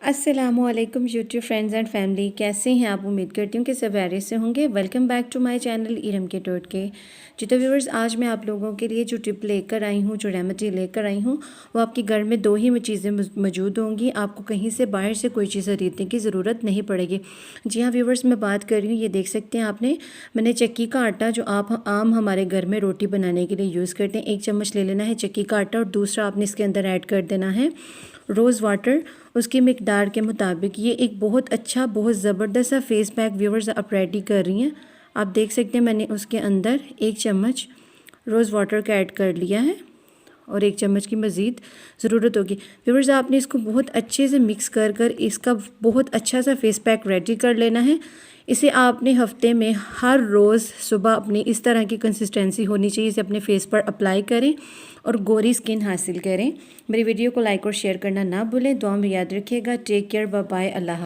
अस्सलामुअलैकुम YouTube friends and family, कैसे हैं आप। उम्मीद करती हूँ कि सब खैरियत से होंगे। Welcome back to my channel Iram के टोटके। जी तो व्यूअर्स, आज मैं आप लोगों के लिए जो टिप लेकर आई हूँ, जो रेमेडी लेकर आई हूँ, वो आपके घर में दो ही चीज़ें मौजूद होंगी। आपको कहीं से बाहर से कोई चीज़ खरीदने की ज़रूरत नहीं पड़ेगी। जी हाँ व्यूअर्स, मैं बात कर रही हूँ, ये देख सकते हैं मैंने चक्की का आटा, जो आप आम हमारे घर में रोटी बनाने के लिए यूज़ करते हैं, 1 चम्मच ले लेना है चक्की का आटा। और दूसरा आपने इसके अंदर ऐड कर देना है रोज़ वाटर, उसकी मिकदार के मुताबिक। ये एक बहुत अच्छा, बहुत ज़बरदस्त सा फेस पैक व्यूअर्स आप रेडी कर रही हैं। आप देख सकते हैं मैंने उसके अंदर 1 चम्मच रोज़ वाटर का ऐड कर लिया है और 1 चम्मच की मज़ीद ज़रूरत होगी। व्यूअर्स, आपने इसको बहुत अच्छे से मिक्स कर कर इसका बहुत अच्छा सा फेस पैक रेडी कर लेना है। इसे आपने हफ्ते में हर रोज़ सुबह अपनी इस तरह की कंसिस्टेंसी होनी चाहिए, इसे अपने फेस पर अप्लाई करें और गोरी स्किन हासिल करें। मेरी वीडियो को लाइक और शेयर करना ना भूलें। दुआ में याद रखिएगा। टेक केयर, बाय बाय, अल्लाह।